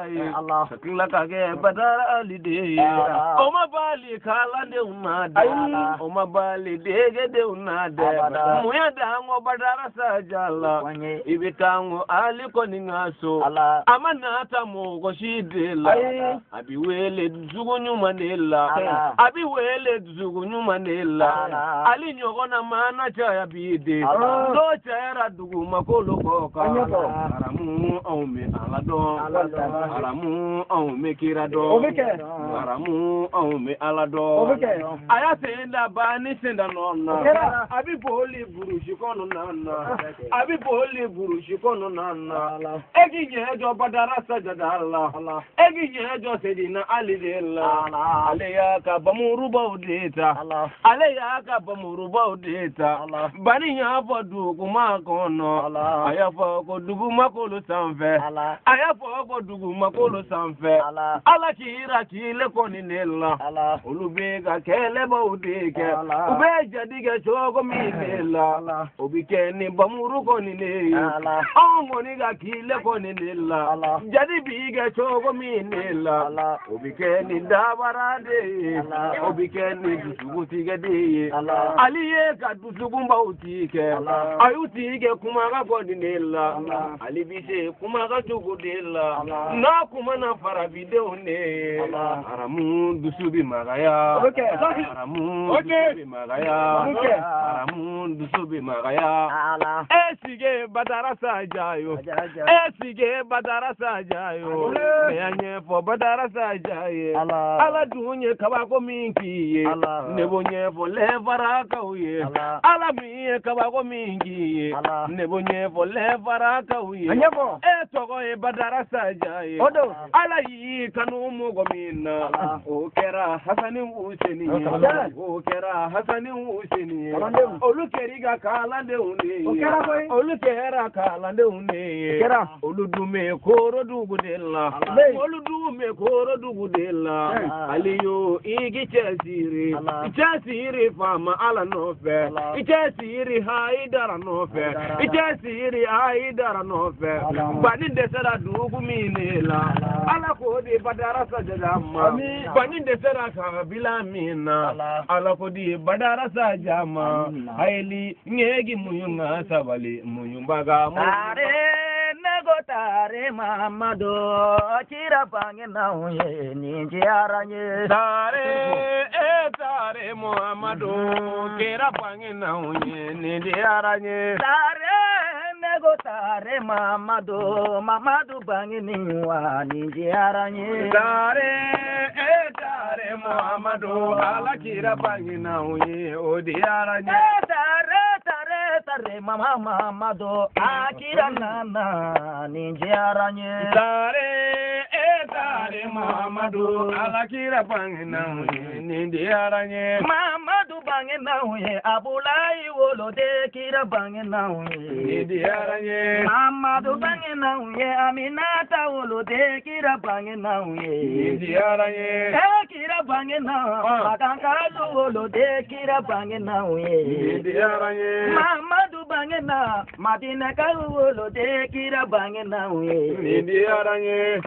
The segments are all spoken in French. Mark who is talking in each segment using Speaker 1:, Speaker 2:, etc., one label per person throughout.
Speaker 1: sajaye sakila kage badara alide o ma bali kala de unade o ma bali dege de unade muya dango badara sajala ibitango ali koningaso amana tamu go shidela abiwele zugunyu manela abiwele zugunyu manela ali nyogona mana cha bide do cha dugu makolo koka aramu aume alado aramu aume kirado aramu aume alado aya senda bani senda nonna abi boli burushi kono nana abi boli burushi kono nana egi nyejo badara sajadala egi nyejo sedina alidela aleya ka bamuru baudeta aleya ka bamuru baudeta bani ya fodu kuma kono aya fo dugu makolo sanfe aya fo dugu makolo sanfe ala kira kile koni nella olube ga kele baudeke ube jadige chogo minella obike ni bamuru koni ne angoni ga kile koni nella jadi bige chogo minella obike ni dabarade obike ni dugu tigede aliye ka dugu bautike ayutike kuma ga koni nella alibise kuma ga dugu della na kuma na fara video ne aramu dusubi magaya aramu dusubi magaya aramu dusubi magaya esige badara sajayo esige badara sajayo yanye fo badara sajaye ala dunye kabako minki nebonye fo levara kauye ala miye kabako minki nebonye fo levara kauye togo e badara sajaye ala yi kanu mugo minna o kera hasani useni o kera hasani useni olu keriga kala de une olu kera kala de une olu dume koro dugu della olu dume koro dugu della aliyo igi chasiri fama ala nofe chasiri haidara nofe chasiri haidara nofe bani desera dugu minela ala ko di badara sajama bani desera kabila mina ala ko di badara sajama haili ngegi muyunga sabali muyumbaga tare mamado chira pange na uye ninji aranye tare mamado chira pange na uye ninji aranye tare mamado pange niwa ninji aranye tare mamado ala chira pange na uye odi aranye tare mamado akira nana ninjaranye tare mamadu alakira bangena ninjaranye mamadu bangena abulai wolode kira bangena ninjaranye mamadu bangena aminata wolode kira bangena ninjaranye kira bangena makankalu wolode kira bangena ninjaranye mamadu bangena madina kawolo de kira bangena nindi aranye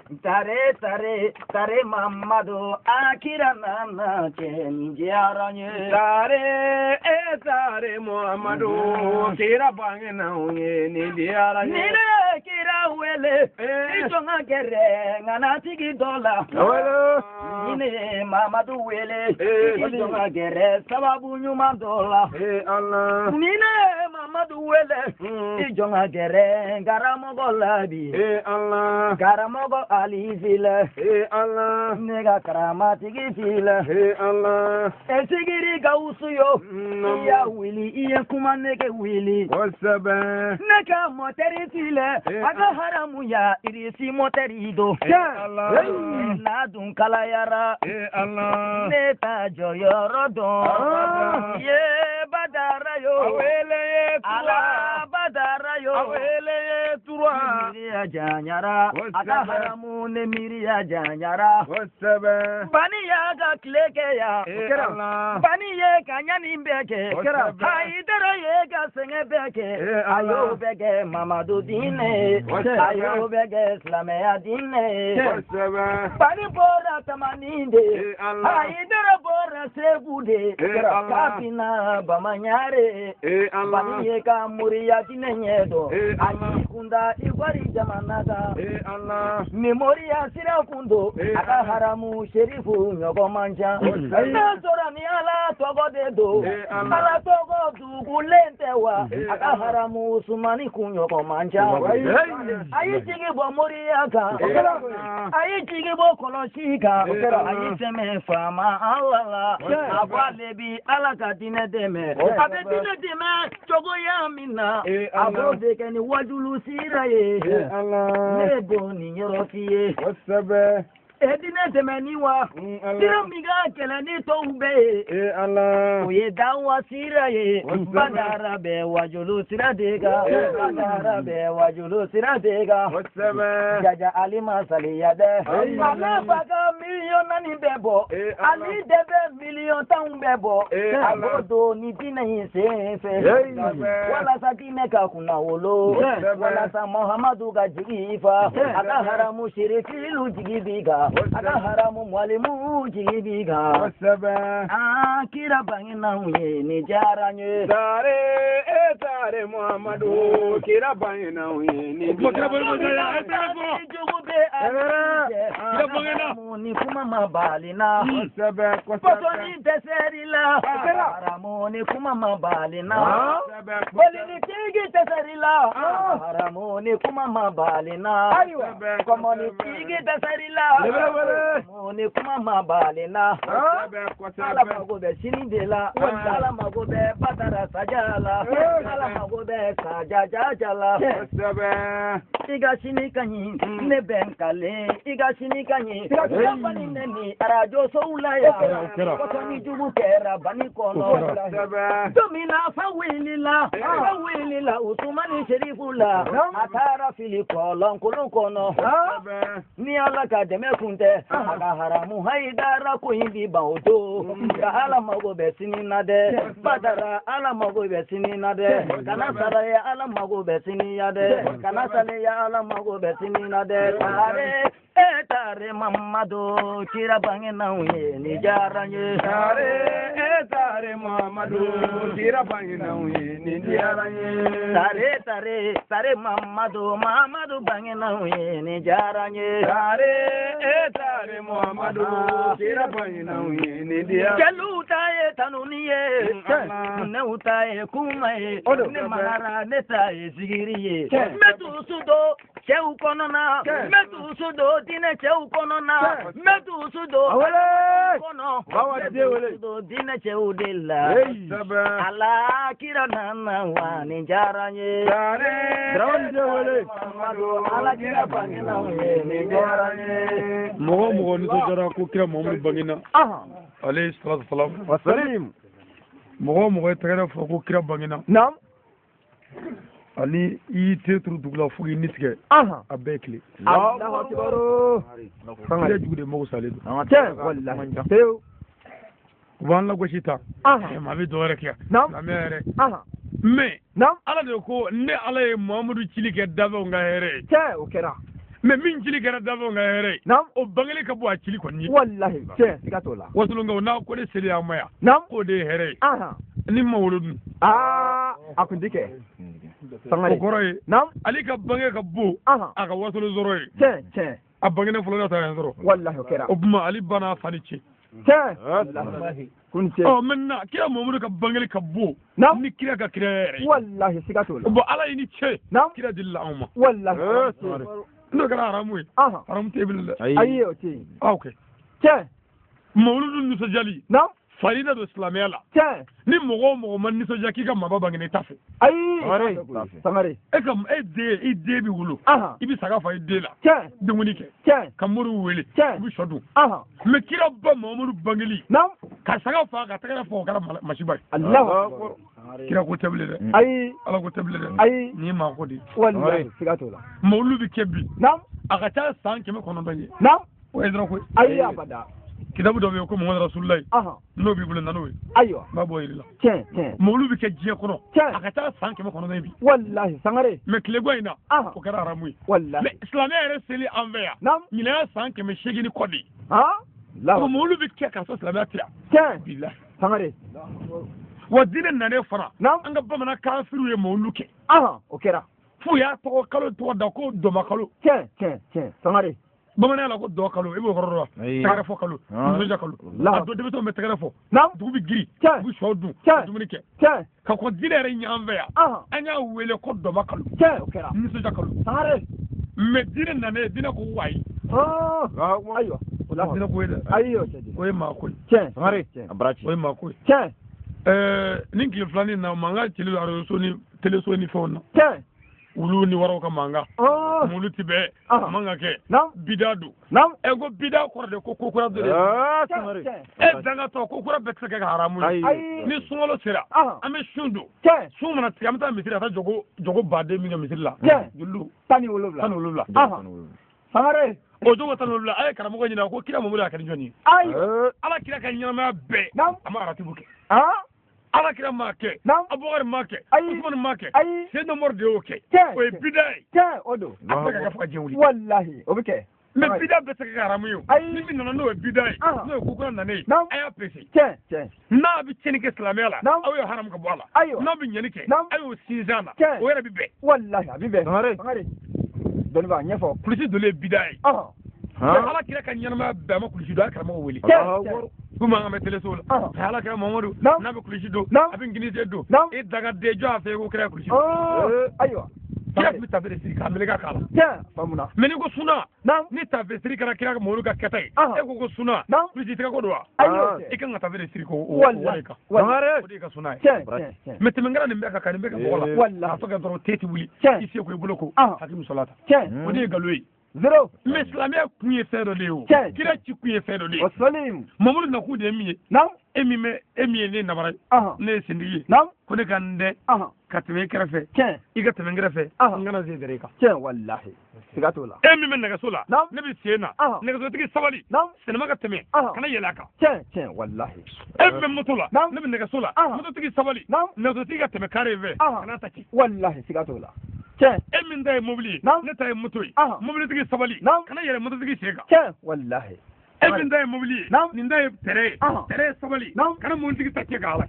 Speaker 1: tare mamado akira nana chenji aranye tare muhammadu kira bangena nindi aranye nire kira wele ijonga gere ngana tigi dola nine mamadu wele ijonga gere sababu nyuma dola Allah nine mamadu wele ijonga gere garamogo labi Allah garamogo alizile Allah nega karamati gifile Allah esigiri gausu yo ya wili iye kuma nege wili wasaba neka moteri file aga haramu ya irisi moteri do Allah na dun kala yara Allah neta joyoro do ye badara yo awele ala badara yo awele turwa
Speaker 2: miriya janyara aga haramu ne miriya janyara bani ya ga kleke ya bani ye kanyani beke haidara ye ga senge beke ayo beke mamadu dine ayo beke islamiya dine bani bora tamaninde haidara bora segude kapina bamanyare bani ye ka muriya dine nyedo ani kunda igwari jamanada memoria sira kundo aka haramu sherifu nyogo manja na sora ni ala togo dedo ala togo dugulentewa aka haramu sumani kunyogo manja ayi chigi bo moria ka ayi chigi bo koloshika ayi seme fama alala abalebi ala kadine deme abedine deme togo ya mina abo de keni wajulu sira ye nebo ni yorofiye edine temeniwa sira miga kele ni to ube oye dawa sira ye badara be wajulu sira dega badara be wajulu sira dega jaja alima saliyade ala baga million nani bebo ali debe million taun bebo agodo ni dine sefe wala sakine ka kuna wolo wala sa muhammadu ga jigifa aka haramu shirifilu jigibiga aka haramu mwalimu jigibiga kira bangina uye ni jaranye tare muhammadu kira bangina uye ni ni kuma mabalina potoni teserila haramu ni kuma mabalina bolini tigi teserila haramu ni kuma mabalina komoni tigi teserila haramu ni kuma mabalina ala mago be sinidela ala mago be badara sajala ala mago be sajajala iga sinikanyi ne benkale iga sinikanyi bani neni arajo soulaya kotoni jubu kera bani kono domina fawilila usumani sherifula atara fili kolon kono ni ala ka deme kunte aga haramu haidara ko hindi baudo ka ala mago besini nade badara ala mago besini nade kana sara ya ala mago besini yade kana sale ya ala mago besini nade tare mamadu kira bangina uye ni jaranye tare mamadu kira bangina uye ni jaranye tare mamadu bangina uye ni jaranye tare mamadu kira bangina uye ni jaranye keluta ye tanuniye ne utaye kumaye ne mahara ne taye sigiriye metu sudo cheu konona metu sudo dine cheu konona metu sudo kono sudo dine cheu dilla ala kira nana wa ni jaranye ala kira bangina ni jaranye
Speaker 3: mogo ni to jara ko kira Muhammad bangina alayhi salatu wassalam mogo tagara fo ko kira bangina
Speaker 2: nam
Speaker 3: ali i tetru dugla fugi nitke abekli
Speaker 2: Allahu akbar
Speaker 3: sanga jugude mogo salido
Speaker 2: wallahi teo
Speaker 3: wan la goshita ma be do rek ya la mere mais ala de ko ne ala e Muhammadu cilike dabo nga here
Speaker 2: o kera
Speaker 3: mais min cili kera dabo nga here o bangale ka bo a cili ko ni
Speaker 2: wallahi sikatola
Speaker 3: wasulu nga na ko de seli amaya ko de here ni mawludun
Speaker 2: akundike
Speaker 3: sangare koroy ali ka bange ka bo aka wasulu zoroy a bangene fulo ta zoro
Speaker 2: wallahi kera
Speaker 3: o buma ali bana fanici
Speaker 2: wallahi kunce
Speaker 3: minna kira Muhammadu ka bangale ka bo ni kira ka kira
Speaker 2: wallahi sikatola
Speaker 3: bo ala ni ce kira dilla umma
Speaker 2: wallahi
Speaker 3: ndo kala haramu haram tebil
Speaker 2: ayo ce
Speaker 3: okay
Speaker 2: ce
Speaker 3: mawludun nusajali farida do islamiyya la
Speaker 2: tiɲɛ
Speaker 3: ni mɔgɔ man nisɔndiya k'i ka maba bangene ta fɛ
Speaker 2: ayi sangare
Speaker 3: e den bi wolo i bi saga fa i den la
Speaker 2: tiɲɛ
Speaker 3: dumuni kɛ
Speaker 2: tiɲɛ
Speaker 3: ka moriw wele
Speaker 2: tiɲɛ
Speaker 3: i bi sɔ dun mais kira ba Mamadu bangeli ka saga fa ka tɛgɛrɛ fɔ o kɛra masiba ye
Speaker 2: Allahu akbar
Speaker 3: kira ko tɛ bilen dɛ
Speaker 2: ayi
Speaker 3: ala ko tɛ bilen dɛ
Speaker 2: ayi
Speaker 3: ni ma ko di
Speaker 2: wallahi siga t'o la
Speaker 3: mawlu bi kɛ bi a ka ca san 900 ye o ye dɔrɔn ko
Speaker 2: ayi abada
Speaker 3: kitabu dɔ bɛ yen ko Muhammadu Rasulullah n'o b'i bolo nan'o ye
Speaker 2: ayiwa
Speaker 3: n b'a bɔ yiri la
Speaker 2: tiɲɛ
Speaker 3: mawlu bi kɛ diɲɛ kɔnɔ a ka ca san 900 ye bi
Speaker 2: wallahi sangare
Speaker 3: mais tile guwa in na o kɛra haramu ye
Speaker 2: wallahi
Speaker 3: mais silamɛya yɛrɛ seli an fɛ yan ɲinɛ y'a san 800 kɔ de ko mawlu bi kɛ k'a sɔrɔ silamɛya tɛ yan
Speaker 2: tiɲɛ
Speaker 3: bilahi
Speaker 2: sangare
Speaker 3: wa diinɛ nalen fana an ka bamanan kafiriw ye mawlu kɛ
Speaker 2: o kɛra
Speaker 3: f'u y'a tɔgɔ kalo tɔgɔ da ko dɔma kalo
Speaker 2: tiɲɛ sangare
Speaker 3: bamananya la ko dɔ kalo i b'o kɔrɔ dɔn wa tɛgɛrɛ fɔ kalo nisɔndiya kalo a don denmisɛnw bɛ tɛgɛrɛ fɔ dugu bɛ giri u bɛ sɔ dun ka dumuni kɛ ka kɔn diinɛ yɛrɛ ɲɛ an fɛ yan an y'a wele ko dɔma kalo nisɔndiya kalo mais diinɛ nalen diinɛ ko wayi
Speaker 2: ayiwa
Speaker 3: diinɛ ko ye dɛ
Speaker 2: ayi
Speaker 3: o ye maa ko ye o ye maa ko ye nin tile filanin na mankan cili la arajo ni teleso ni fɛnw na wulu ni waraw ka mankan mulu ti bɛɛ man ka kɛ bida don e ko bida kɔrɔ de ko kokura dɔ de e dangatɔ kokura bɛɛ tɛ se kɛ ka haramu ye ni sunkalo sera an bɛ sun don sun mana tigɛ an bɛ taa misiri ka taa jogo baden min kɛ misiri la julu 17
Speaker 2: sangare
Speaker 3: o jogo 17 a ye karamɔgɔ ɲininka ko kira Mamadu y'a kɛ ni jɔn ye ala kira ka ɲɛnamaya bɛɛ a ma aratibu kɛ ala kira m'a kɛ Abubakar m'a kɛ Usman m'a kɛ Seydina Umaru de y'o kɛ o ye bida ye
Speaker 2: o don
Speaker 3: a bɛ se ka kɛ fo ka diɲɛ wuli
Speaker 2: wallahi o bɛ kɛ
Speaker 3: mais bida bɛ se ka kɛ haramu ye ni min nana n'o ye bida ye n'o ye kokura nanen ye a y'a pese n'a bɛ tiɲɛni kɛ silamɛya la aw ye haramu ka bɔ a la n'a bɛ ɲɛni kɛ a y'o sinsin a la o yɛrɛ bɛ bɛn
Speaker 2: wallahi a bɛ bɛn dɔnniba ɲɛfɔ
Speaker 3: kulisi dole ye bida ye ala kira ka ɲɛnamaya bɛɛ a ma kulisi don a ye karamɔgɔ wele ko man ka bɛ teleso la a ala kira Mamadu n'a bɛ kulisi don a bɛ nginise don i daga den jɔ a fɛ ko kira kulisi
Speaker 2: ayiwa
Speaker 3: kira tun bɛ tafsiri siri k'a meleke k'a la mais ni ko suna ni tafsiri kɛra kira Mamadu ka kɛta ye e ko suna kulisi tigɛ ko don wa i kan ka tafsiri siri ko o de kan o de ka suna ye mais tɛmɛnkɛra nin bɛɛ ka kan nin bɛɛ ka bɔgɔ la a fɔ ka dɔrɔn te ti wuli i se ko i bolo ko hakili musolata o de ye nkalon ye mais silamɛya kun ye fɛn dɔ de ye o kira ci kun ye fɛn dɔ de ye Mamadu nakun de ye min ye e min ye ne nabara ne ye sentigi ye ko ne ka n dɛn ka tɛmɛ i kɛrɛfɛ i ka tɛmɛ n kɛrɛfɛ n kana sen dɛrɛ i kan
Speaker 2: wallahi siga t'o la
Speaker 3: e min bɛ nɛgɛso la ne bɛ sen na nɛgɛsotigi sabali sinama ka tɛmɛ kana yɛlɛ a kan
Speaker 2: wallahi
Speaker 3: e min bɛ moto la ne bɛ nɛgɛso la mototigi sabali nɛgɛsotigi ka tɛmɛ kare fɛ kana ta ci
Speaker 2: wallahi siga t'o la
Speaker 3: e min ta ye mobili ye ne ta ye moto ye mobilitigi sabali kana yɛlɛ mototigi sen kan
Speaker 2: wallahi
Speaker 3: e min ta ye mobili ye nin ta ye tɛrɛ ye tɛrɛ ye sabali kana mobilitigi ta cɛ k'a la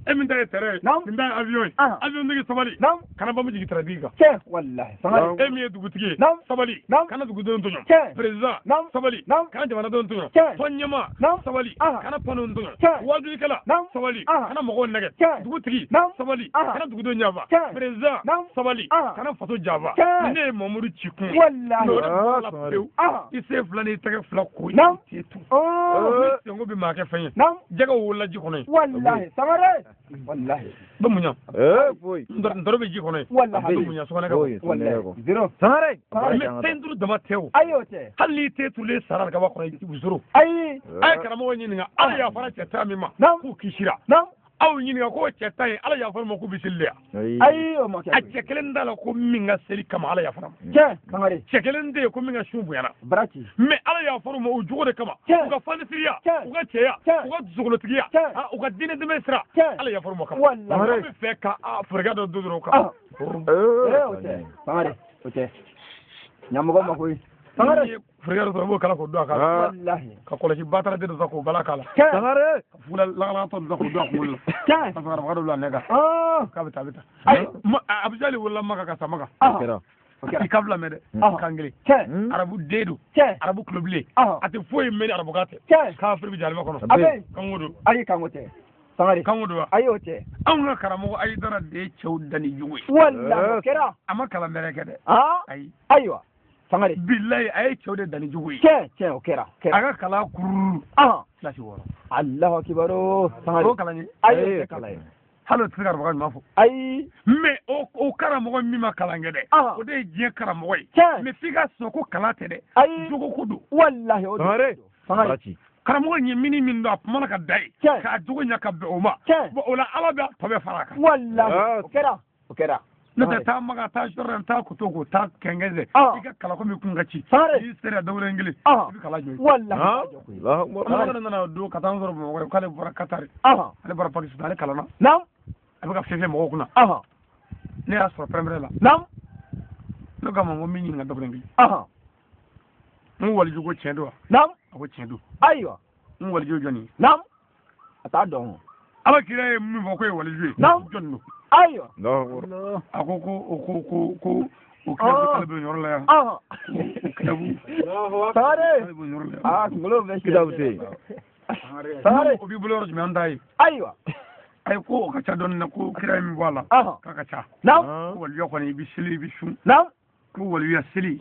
Speaker 3: e min ta ye tɛrɛ ye nin ta ye avion ye avion tigi sabali kana bamu jigin tɛrɛtigi kan e min ye dugutigi ye sabali kana dugudenw tɔɲɔ président sabali kana jamanadenw tɔɲɔ tɔn ɲɛmaa sabali kana pannew tɔɲɔ wajulikɛla sabali kana mɔgɔw nɛgɛ dugutigi sabali kana dugudenw ɲafa président sabali kana faso janfa ni ne ye Mamadu ci kun n'o de bɔra la pewu i sen fila n'i tɛgɛ fila ko i tu senko bɛ maa kɛ fɛn ye jɛgɛ wolola ji kɔnɔ ye
Speaker 2: wallahi sangare wallahi
Speaker 3: bɛ muɲa ntɔrɔ bɛ ji kɔnɔ ye bɛ muɲa sɔgɔnɛ ka
Speaker 2: sangare
Speaker 3: mais fɛn duuru dama tɛ o hali n'i te turulen sara ka bɔ kɔnɔ i wusoro a ye karamɔgɔ ɲininka ala yafara cɛ tan min ma k'u kisira aw ɲininka ko cɛ tan ye ala yafara ma k'u bɛ seli de yan a cɛ kelen t'a la ko min ka seli kama ala yafara ma cɛ kelen tɛ yen ko min ka sun bonyana mais ala yafara ma o jogo de kama u ka fanisiriya u ka cɛya u ka dusukolotigiya u ka diinɛ dɛmɛ sira ala yafara ma kama an bɛ fɛ ka fɛɛrɛ dɔ don dɔrɔn o kan
Speaker 2: ɲamɔgɔ ma koyi
Speaker 3: fɛɛrɛ dɔ sɔrɔ i b'o kala k'o don a kan ka kɔlɔsi batara de dɔ sa k'o bala k'a la ka fugula lakalatɔ dɔ sa k'o don a kunkolo la ka sɔrɔ arabaga dɔ bila ne kan k'a bɛ taa a bɛ taa abijali wolola maka ka sa maka i ka fila mɛn dɛ kan kelen arabu den don arabu kulobilen a tɛ foyi mɛn ni arabukan tɛ kafiri bɛ jaliba kɔnɔ kanko don
Speaker 2: kanko tɛ
Speaker 3: kanko don wa
Speaker 2: ayi o tɛ
Speaker 3: anw ka karamɔgɔ Ayidara de ye cɛw da ni jugu ye
Speaker 2: wallahi kɛra
Speaker 3: a ma kalan bɛrɛ kɛ dɛ
Speaker 2: ayiwa sangare
Speaker 3: billahi ay cewde dani jugoyi
Speaker 2: ce o kera
Speaker 3: aga kala kururu lati woro
Speaker 2: Allahu akbar sangare
Speaker 3: ko kala ni
Speaker 2: ay kala
Speaker 3: halo tsigar baga mafo
Speaker 2: ay
Speaker 3: mais o karamogo mi ma kalange de o de je karamogo mais figa soko kala te de jugo kudu
Speaker 2: wallahi o
Speaker 3: sangare karamogo ni mini min do mana ka dai ka jugo nya ka be o ma bo ola ala be to be faraka
Speaker 2: wallahi o kera
Speaker 3: nata ta maga ta shoran ta kutogo ta kengeze iga kala ko mi kungaci yi sere dawle ngili bi kala joy
Speaker 2: wallahi
Speaker 3: Allahu akbar na do ka tan zoro mo ko kale bora katari ale bora pakistan ale kala na
Speaker 2: nam
Speaker 3: abuka fefe mo kuna ne asro premier la
Speaker 2: nam
Speaker 3: no ga mo mi nga dawle ngili mu wali jugo chendo
Speaker 2: nam
Speaker 3: ako chendo
Speaker 2: aywa
Speaker 3: mu wali jugo joni
Speaker 2: nam ata don
Speaker 3: ala kire mi mo ko wali jugo
Speaker 2: nam
Speaker 3: jonno
Speaker 2: aywa
Speaker 3: no ako ko o kala be ñor la
Speaker 2: sare ngolo be kidabte
Speaker 3: sare ko bi bulor mi anday
Speaker 2: aywa
Speaker 3: ay ko ka ca don na ko kira mi wala ka ca
Speaker 2: nam
Speaker 3: wal yokoni bi sili bi sum
Speaker 2: nam
Speaker 3: ko wal ya sili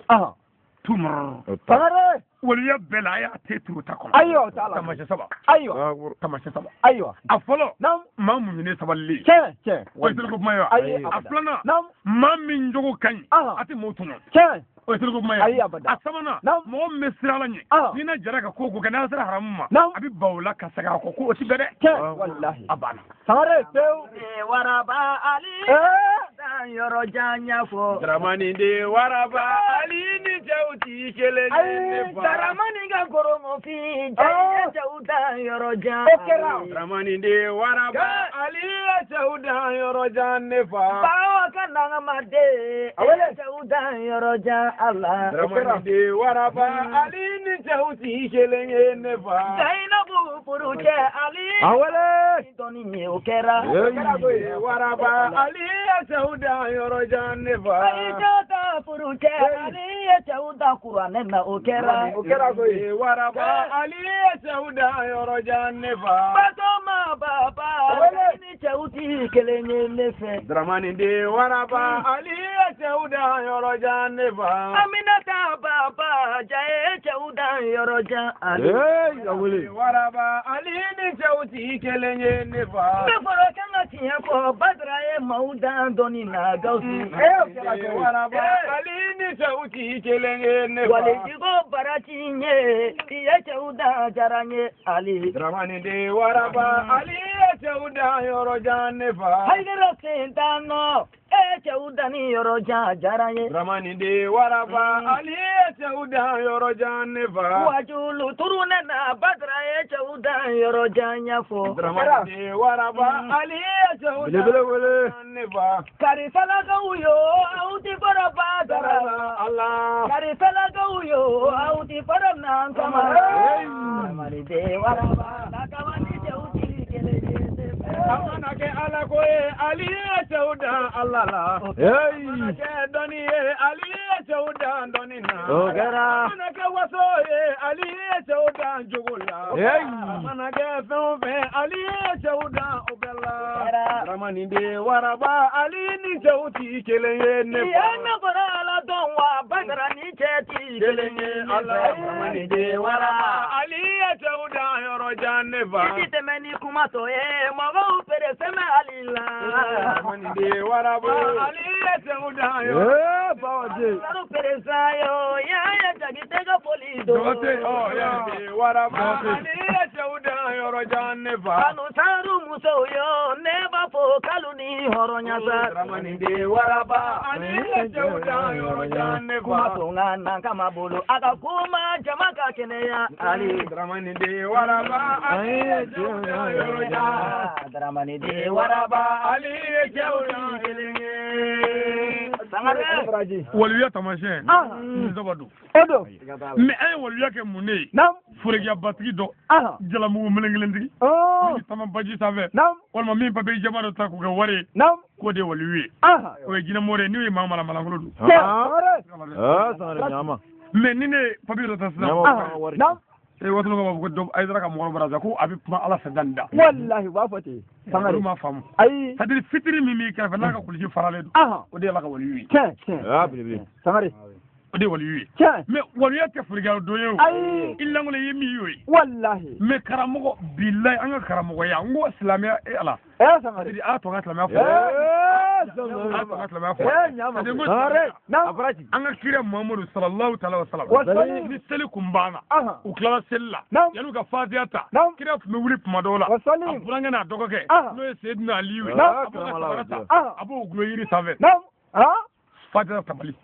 Speaker 3: tumr
Speaker 2: sare
Speaker 3: wal ya bela ya tetru takon
Speaker 2: aywa taala
Speaker 3: tamasha saba
Speaker 2: aywa
Speaker 3: tamasha saba
Speaker 2: aywa
Speaker 3: afolo
Speaker 2: nam
Speaker 3: mamu ne saballi
Speaker 2: ce
Speaker 3: ko tel ko mayo aflana
Speaker 2: nam
Speaker 3: mamin jogo kan ati motuno
Speaker 2: ce
Speaker 3: o tel ko mayo asamana mo mesrala ni dina jaraka ko ko kana sara haramma abi bawla ka saga ko o tibere
Speaker 2: wallahi
Speaker 3: abana
Speaker 2: sare tew
Speaker 1: waraba ali dan yoro janya fo
Speaker 3: dramani de waraba ali ni jawti kele
Speaker 1: ne dramani ga goromo fi jawda yoro jan
Speaker 3: dramani de waraba ali jawda yoro jan ne fa
Speaker 1: bawa kana made jawda yoro jan Allah
Speaker 3: dramani de waraba ali ni jawti kele ne fa
Speaker 1: zainabu puruke ali
Speaker 2: awale
Speaker 1: doni ni okera
Speaker 3: waraba ali jawda yoro jan ne fa
Speaker 1: jawda puruke ali jawda qur'an na okera
Speaker 3: waraba ali jawda yoro jan ne fa
Speaker 1: batoma baba ni jawti kelenye nefe
Speaker 3: dramani de waraba ali jawda yoro jan ne fa
Speaker 1: aminata baba jaye jawda yoro jan ali
Speaker 3: waraba ali ni jawti kelenye ne fa
Speaker 1: me foro kanga tiya ko badra e mauda doni na gausu
Speaker 3: waraba ali ni jawti kelenye ne fa
Speaker 1: wale jigo baratinye tiya jawda jaranye ali
Speaker 3: dramani de waraba ali jawda yoro jan ne fa
Speaker 1: haydara sentano jawda ni yoro jan jaranye
Speaker 3: dramani de waraba ali jawda yoro jan ne fa
Speaker 1: wajulu turuna na badra e jawda yoro jan yafo
Speaker 3: dramani de waraba ali jawda jan ne fa
Speaker 1: kari salaga uyo auti para badara
Speaker 3: Allah
Speaker 1: kari salaga uyo auti para nan kamara mari de waraba lakamani jawdi kelele
Speaker 3: amana ke ala ko e ali jawda Allah la ke doni e ali jawda doni na amana ke waso e ali jawda jugula amana ke fe ali jawda obella ramani de waraba ali ni jawti keleye ne
Speaker 1: ya na korala don wa badra ni cheti
Speaker 3: keleye Allah ramani de waraba ali jawda yoro janne va
Speaker 1: temeni kuma to e mago pere sema alila
Speaker 3: ramani de waraba ali jawda yoro
Speaker 2: bawaje
Speaker 1: saru pere sayo ya jagite ga polido
Speaker 3: dote ya de waraba ali jawda yoro janne va
Speaker 1: anu saru muso yo neba fo kaluni horonya sa
Speaker 3: ramani de waraba ali jawda yoro janne va
Speaker 1: kuma na kama bolo aka kuma jamaka keneya ali
Speaker 3: ramani de waraba ali jawda yoro janne
Speaker 1: dramani de waraba
Speaker 3: ali jawda kelenge
Speaker 1: sangare
Speaker 3: waliya tamashe ni zabadu
Speaker 2: odo
Speaker 3: me ay waliya ke munne
Speaker 2: nam
Speaker 3: furegi batigi do jala mu melengelendigi tama baji save
Speaker 2: nam
Speaker 3: walma min pabe jamaro ta ko wari
Speaker 2: nam
Speaker 3: ko de waliwi o jina more ni mamala malangolo du
Speaker 2: sangare
Speaker 3: nyama me ni ne pabe do ta sa
Speaker 2: nam
Speaker 3: e wato ko ko do ay dara ka mo baraza ko abi ma ala sadanda
Speaker 2: wallahi ba fate
Speaker 3: sangare ma famu
Speaker 2: ay
Speaker 3: sadir fitri mi ka fa naka kulji farale do o de la ka waliwi
Speaker 2: bile sangare
Speaker 3: o de waliyu
Speaker 2: Tiens.
Speaker 3: mais waliyu tɛ furigɛ don ye o
Speaker 2: Ayi.
Speaker 3: i langolo ye min y'o ye
Speaker 2: Wallahi.
Speaker 3: mais karamɔgɔ bilayi an ka karamɔgɔya n ko silamɛya ala
Speaker 2: Sangare.
Speaker 3: a to an ka silamɛya fɔ an ka kira Muhammadu sallallahu ta'ala wa sallam ni seli kun banna u tilala seli la yan'u ka fatiha ta kira tun bɛ wuli tuma dɔw la a burankɛ n'a dɔgɔkɛ n'o ye Seyidina Aliyu ye a b'o ka sabara ta a b'o gulo yiri sanfɛ fatiha tabali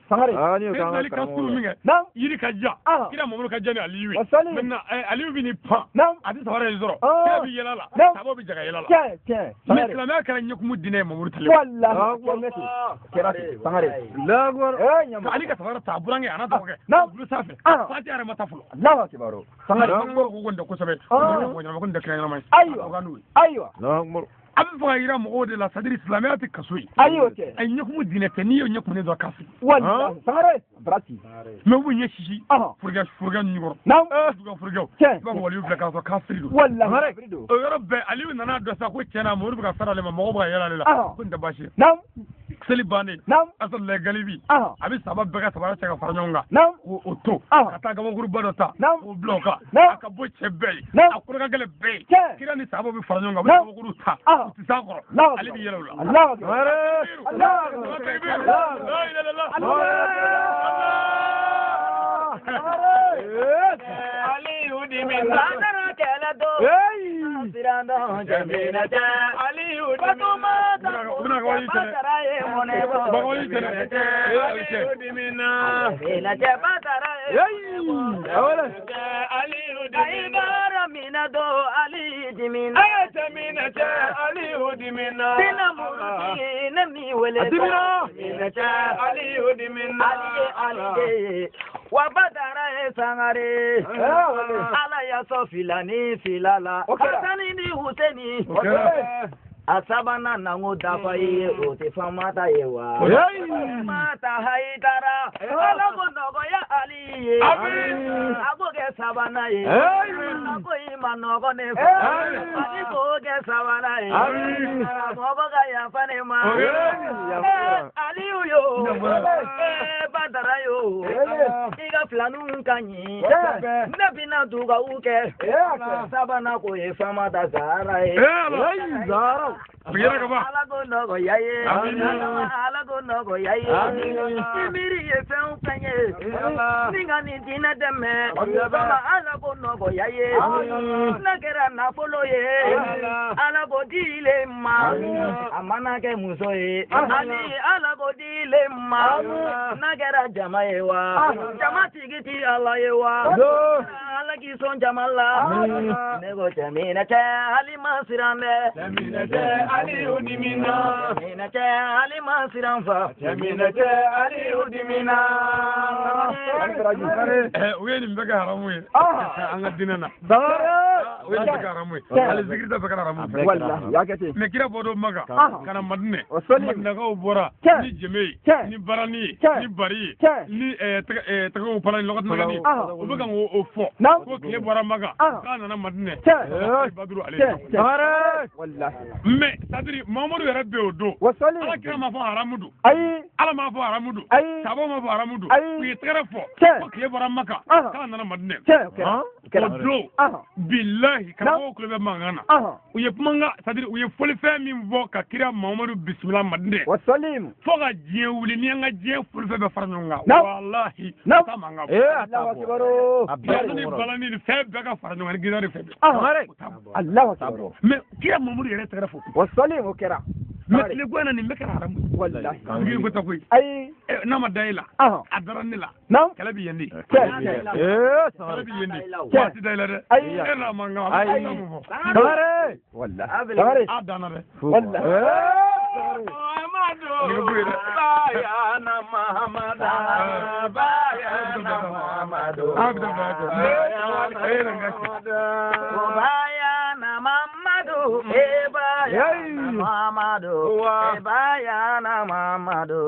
Speaker 3: Seyidina Ali ka suru min kɛ yiri ka ja kira Muhammadu ka ja ni Aliyu ye maintenant Aliyu bɛ ni pan a tɛ sabara in sɔrɔ kira bɛ yɛlɛ la sababu bɛ jaga yɛlɛ la mais silamɛya kɛra ɲɛkumu diinɛ ye Muhammadu tale Ali ka sabara ta a burankɛ a n'a dɔgɔkɛ gulo sanfɛ fatiha yɛrɛ ma ta fɔlɔ ko ko nin tɛ kosɛbɛ ko nin tɛ kɛrɛnkɛrɛnma ye
Speaker 2: ayiwa
Speaker 3: a bɛ fɔ ka yira mɔgɔw de la c'est-à-dire silamɛya tɛ kaso ye a ye ɲɛkumu diinɛ tɛ n'i ye ɲɛkumu ne dɔn kafiri mais u b'u ɲɛ sisi furukɛ ɲukɔrɔ duga furukɛw i b'a fɔ waliyu filɛ k'a sɔrɔ kafiri don o yɔrɔ bɛɛ Aliyu nana dɔn sa ko tiɲɛna Mamadu bɛ ka sara ale ma mɔgɔw bɛ ka yɛlɛ ale la ko nin tɛ baasi ye seli bannen Asadulayi Galibi a bɛ sahaba bɛɛ ka sabara cɛ ka fara ɲɔgɔn kan k'o to ka taa gabakuruba dɔ ta k'o bila o kan a ka bɔ cɛ bɛɛ ye a kolo ka gɛlɛn bɛɛ ye kira ni sahaba bɛ fara ɲɔgɔn kan u bɛ gabakuru ta u tɛ s'a kɔrɔ ale bɛ yɛlɛ o
Speaker 2: Wabadara sangare ala ya so filani filala Hasani ni Huseni asabana nango dafa ye o te famata ye wa mata haidara ala bonogo ya Ali ye aboge sabana ye abo imanogo ne Ali boge sabana ye aboga ya fane ma Ali yo badara yo iga flanu kanyi nabina duga uke sabana ko ye famata zara ye zara Alago no yaye, alago no yaye. Imiri ye fen penye, ninga ni dina deme. Alago no yaye, nagera na polo ye. Alago dile ma, amana ke muso ye. Ali alago dile ma, nagera jama ye wa. Jama tigiti ala ye wa. Alagi son jamala. Nego jamina cha ali masirande. Aliyu dimina minate ali masiranfa minate Aliyu dimina
Speaker 3: wani baka haramu ye an ga dinana wani baka haramu ye ali zikri da baka haramu
Speaker 2: wallahi ya kace
Speaker 3: me kira bodo maka kana madne madna ga ubora ni jeme ni barani ni bari ni tago pala lokat magani o baka o fo ko kile bora maka kana na madne badru alayhi
Speaker 2: wallahi
Speaker 3: me sadiri Muhammadu yɛrɛ bɛ o don ala kira ma fɔ haramu don ala ma fɔ haramu don sahaba ma fɔ haramu don u ye tɛgɛrɛ fɔ ko tile bɔra Maka k'ala nana Madinɛ o don bilahi karamɔgɔw tulo bɛ mankan na u ye kumakan c'est-à-dire u ye fɔlifɛn min fɔ ka kira Muhammadu bisimila Madinɛ fo ka diɲɛ wuli ni an ka diɲɛ fɔlifɛn bɛ fara ɲɔgɔn kan walahi ta mankan bɔ ni balani ni fɛn bɛɛ ka fara ɲɔgɔn kan gidari fɛn bɛɛ mais kira Muhammadu yɛrɛ tɛgɛrɛ fɔ
Speaker 2: o kɛra
Speaker 3: mais tile gwana ni mbeka haramu
Speaker 2: wallahi
Speaker 3: ngi ko takoy
Speaker 2: ay
Speaker 3: na ma dayla adara ni la kala bi yendi kala bi yendi wati dayla de ela manga ay dare wallahi adana de wallahi bayana Muhammad bayana Muhammad
Speaker 2: Mamadu, bayana Mamadu,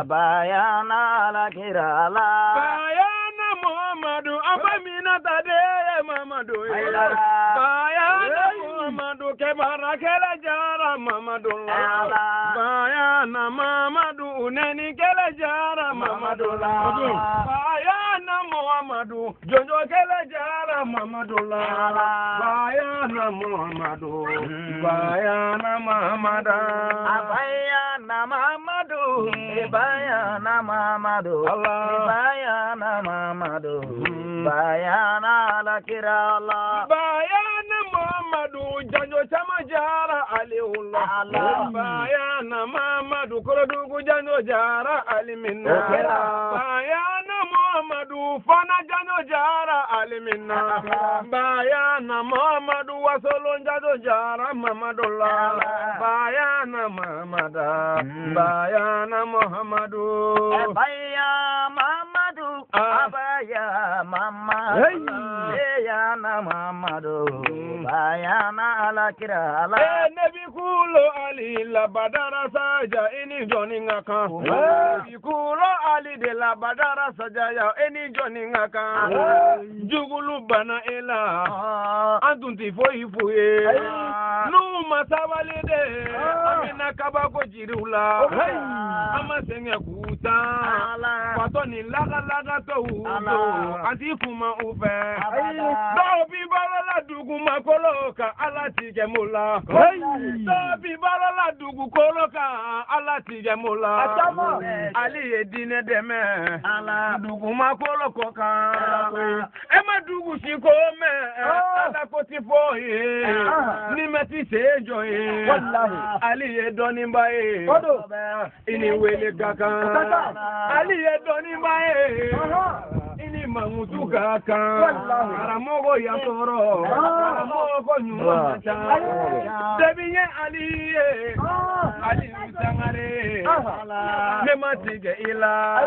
Speaker 2: bayana la kirala,
Speaker 3: bayana Muhammadu, abamina tade Mamadu, bayana Muhammadu, kebara kela jara Mamadu, bayana Mamadu,
Speaker 1: unani kele jara Mamadula. Bayana Muhammadu, Jojo kele jara Mamadula. Bayana Muhammadu, Bayana Muhammada.
Speaker 2: Bayana Muhammadu, Bayana Muhammadu, Bayana Muhammadu, Bayana Lakira Allah.
Speaker 1: Bayana Muhammadu, Jojo chama jara Aliullah. Bayana Muhammadu, Kurodugu Jojo jara Aliminna. Bayana Muhammadu, Fana Jojo jara Aliminna. Bayana Muhammadu, Wasolon Jojo jara Mamadullah. Bayana Muhammada, Bayana Muhammadu.
Speaker 2: Bayana Muhammadu, Bayana Muhammadu, Bayana Muhammadu, Bayana Alakira Allah.
Speaker 1: Nabi kulo Ali la badara saja ini joni ngaka. Nabi kulo Ali de la badara saja ya ini joni ngaka. Jugulu bana ela antunti foi fuye. Nu masawale de amina kabako jirula. Ama senge kuta. Watoni laga to udo. Anti fuma ufe. Do bi bala dugu makoloka alati gemula. Tobi barala dugu koloka alati gemula. Ali edine deme dugu makoloko ka. Ema dugu shikome ala koti foye. Nimeti sejo ye. Ali edoni mbaye. Ini wele kaka. Ali edoni mbaye. Ini mangutu kaka. Aramogo ya toro. Aramogo nyuma cha. Debiye aliye. Ali utangare. Nematige ila.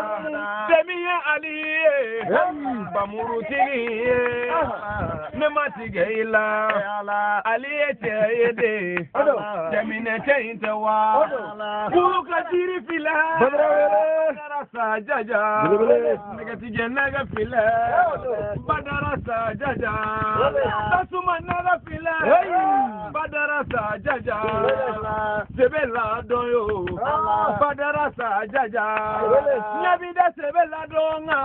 Speaker 1: Debiye aliye. Bamurutini. Nematige ila. Aliye cheyede. Demine cheintewa. Kuka jiri fila. Badarasa jaja. Negatige naga fila. Badarasa jaja. Tasuma naga fila. Badarasa jaja. Sebela doyo. Badarasa jaja. Nabida sebela donga.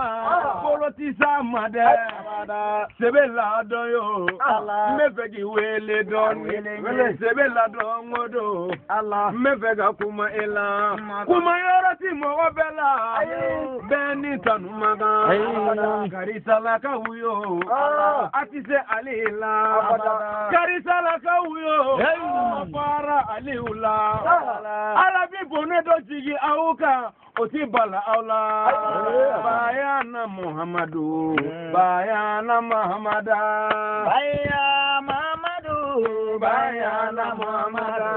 Speaker 1: Polotisa made. Sebela doyo. Mefegi wele don. Sebela dongodo. Mefega kuma ela. Kuma yorati mo bela. Beni tanumaga. Karisala kauyo. Atise alila. Karisala kauyo. Para aliula. Alabi bonedo jigi auka. Otibala aula. Bayana Muhammadu. Bayana Muhammada.
Speaker 2: Bayana Muhammadu.
Speaker 1: Bayana Muhammada.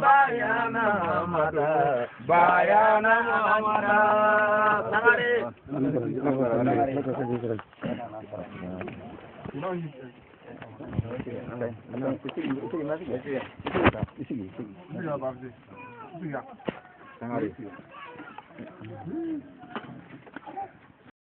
Speaker 1: Bayana Muhammada. Bayana Muhammada. Sangari.